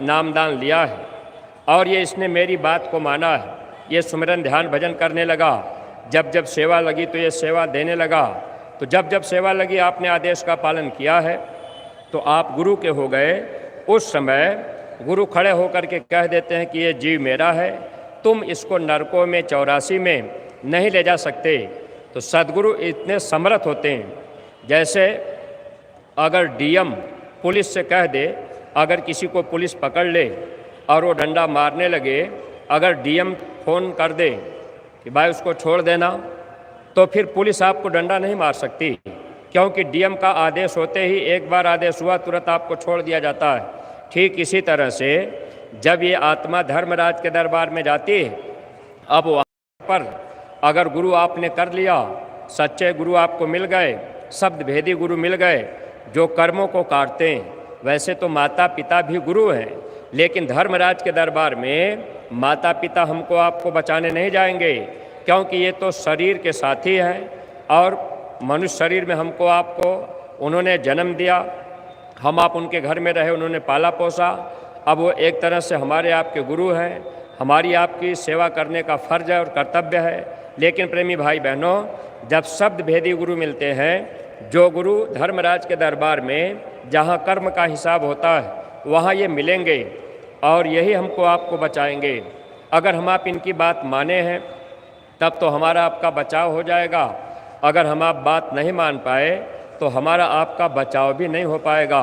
नामदान लिया है और ये इसने मेरी बात को माना है। ये सुमिरन ध्यान भजन करने लगा, जब जब सेवा लगी तो ये सेवा देने लगा। तो जब जब सेवा लगी आपने आदेश का पालन किया है तो आप गुरु के हो गए। उस समय गुरु खड़े होकर के कह देते हैं कि ये जीव मेरा है, तुम इसको नरकों में 84 में नहीं ले जा सकते। तो सद्गुरु इतने समर्थ होते हैं, जैसे अगर डीएम पुलिस से कह दे, अगर किसी को पुलिस पकड़ ले और वो डंडा मारने लगे, अगर डीएम फ़ोन कर दे कि भाई उसको छोड़ देना, तो फिर पुलिस आपको डंडा नहीं मार सकती, क्योंकि डीएम का आदेश होते ही एक बार आदेश हुआ तुरंत आपको छोड़ दिया जाता है। ठीक इसी तरह से जब ये आत्मा धर्मराज के दरबार में जाती है, अब वहाँ पर अगर गुरु आपने कर लिया, सच्चे गुरु आपको मिल गए, शब्द भेदी गुरु मिल गए जो कर्मों को काटते हैं। वैसे तो माता पिता भी गुरु हैं, लेकिन धर्मराज के दरबार में माता पिता हमको आपको बचाने नहीं जाएंगे, क्योंकि ये तो शरीर के साथी हैं और मनुष्य शरीर में हमको आपको उन्होंने जन्म दिया, हम आप उनके घर में रहे, उन्होंने पाला पोसा। अब वो एक तरह से हमारे आपके गुरु हैं, हमारी आपकी सेवा करने का फर्ज है और कर्तव्य है। लेकिन प्रेमी भाई बहनों, जब शब्द भेदी गुरु मिलते हैं, जो गुरु धर्मराज के दरबार में जहाँ कर्म का हिसाब होता है वहाँ ये मिलेंगे और यही हमको आपको बचाएंगे। अगर हम आप इनकी बात माने हैं तब तो हमारा आपका बचाव हो जाएगा। अगर हम आप बात नहीं मान पाए तो हमारा आपका बचाव भी नहीं हो पाएगा।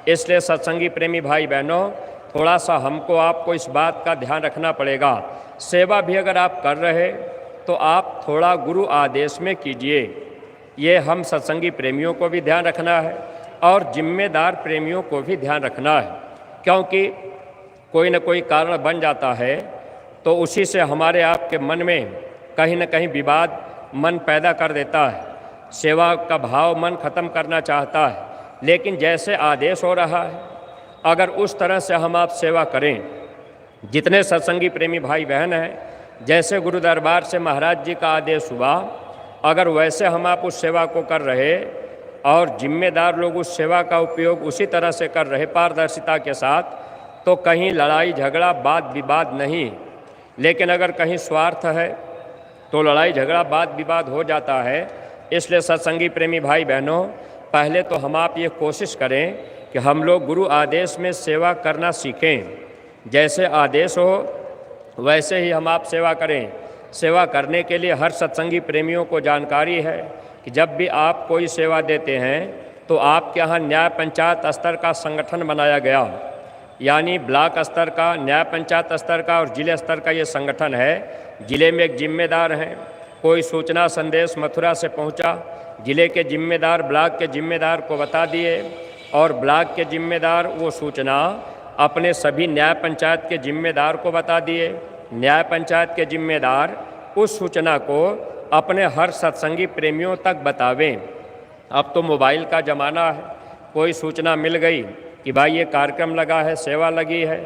इसलिए सत्संगी प्रेमी भाई बहनों, थोड़ा सा हमको आपको इस बात का ध्यान रखना पड़ेगा। सेवा भी अगर आप कर रहे तो आप थोड़ा गुरु आदेश में कीजिए। ये हम सत्संगी प्रेमियों को भी ध्यान रखना है और जिम्मेदार प्रेमियों को भी ध्यान रखना है, क्योंकि कोई न कोई कारण बन जाता है तो उसी से हमारे आपके मन में कहीं न कहीं विवाद मन पैदा कर देता है। सेवा का भाव मन ख़त्म करना चाहता है, लेकिन जैसे आदेश हो रहा है अगर उस तरह से हम आप सेवा करें, जितने सत्संगी प्रेमी भाई बहन हैं, जैसे गुरु दरबार से महाराज जी का आदेश हुआ, अगर वैसे हम आप उस सेवा को कर रहे और जिम्मेदार लोग उस सेवा का उपयोग उसी तरह से कर रहे पारदर्शिता के साथ, तो कहीं लड़ाई झगड़ा वाद विवाद नहीं। लेकिन अगर कहीं स्वार्थ है तो लड़ाई झगड़ा वाद विवाद हो जाता है। इसलिए सत्संगी प्रेमी भाई बहनों, पहले तो हम आप ये कोशिश करें कि हम लोग गुरु आदेश में सेवा करना सीखें। जैसे आदेश हो वैसे ही हम आप सेवा करें। सेवा करने के लिए हर सत्संगी प्रेमियों को जानकारी है कि जब भी आप कोई सेवा देते हैं तो आपके यहाँ न्याय पंचायत स्तर का संगठन बनाया गया, यानी ब्लॉक स्तर का, न्याय पंचायत स्तर का और जिले स्तर का ये संगठन है। जिले में एक जिम्मेदार हैं, कोई सूचना संदेश मथुरा से पहुंचा, जिले के जिम्मेदार ब्लॉक के जिम्मेदार को बता दिए और ब्लॉक के जिम्मेदार वो सूचना अपने सभी न्याय पंचायत के जिम्मेदार को बता दिए। न्याय पंचायत के जिम्मेदार उस सूचना को अपने हर सत्संगी प्रेमियों तक बतावें। अब तो मोबाइल का ज़माना है, कोई सूचना मिल गई कि भाई ये कार्यक्रम लगा है, सेवा लगी है,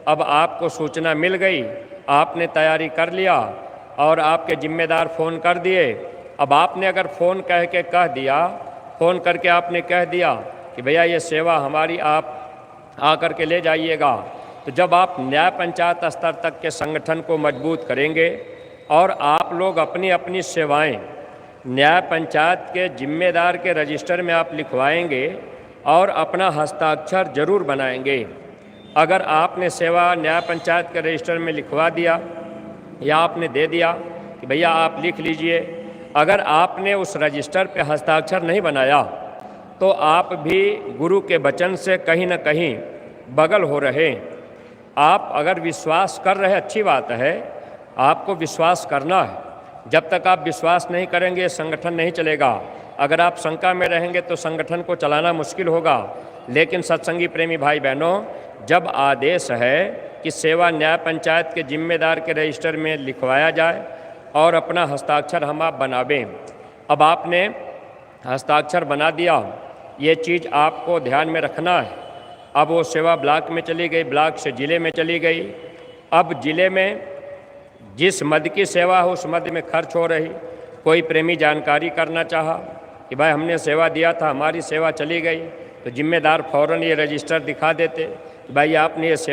अब आपको सूचना मिल गई, आपने तैयारी कर लिया और आपके जिम्मेदार फ़ोन कर दिए। अब आपने अगर फ़ोन कह दिया, फ़ोन करके आपने कह दिया कि भैया ये सेवा हमारी, आप आकर के ले जाइएगा, तो जब आप न्याय पंचायत स्तर तक के संगठन को मजबूत करेंगे और आप लोग अपनी अपनी सेवाएं न्याय पंचायत के जिम्मेदार के रजिस्टर में आप लिखवाएंगे और अपना हस्ताक्षर जरूर बनाएंगे। अगर आपने सेवा न्याय पंचायत के रजिस्टर में लिखवा दिया या आपने दे दिया कि भैया आप लिख लीजिए, अगर आपने उस रजिस्टर पे हस्ताक्षर नहीं बनाया तो आप भी गुरु के वचन से कहीं न कहीं बगल हो रहे। आप अगर विश्वास कर रहे, अच्छी बात है, आपको विश्वास करना है। जब तक आप विश्वास नहीं करेंगे संगठन नहीं चलेगा। अगर आप शंका में रहेंगे तो संगठन को चलाना मुश्किल होगा। लेकिन सत्संगी प्रेमी भाई बहनों, जब आदेश है कि सेवा न्याय पंचायत के जिम्मेदार के रजिस्टर में लिखवाया जाए और अपना हस्ताक्षर हम आप बनावें। अब आपने हस्ताक्षर बना दिया, ये चीज़ आपको ध्यान में रखना है। अब वो सेवा ब्लॉक में चली गई, ब्लॉक से ज़िले में चली गई। अब ज़िले में जिस मद की सेवा हो उस मद में खर्च हो रही। कोई प्रेमी जानकारी करना चाहा कि भाई हमने सेवा दिया था, हमारी सेवा चली गई, तो जिम्मेदार फ़ौरन ये रजिस्टर दिखा देते कि भाई आपने ये सेवा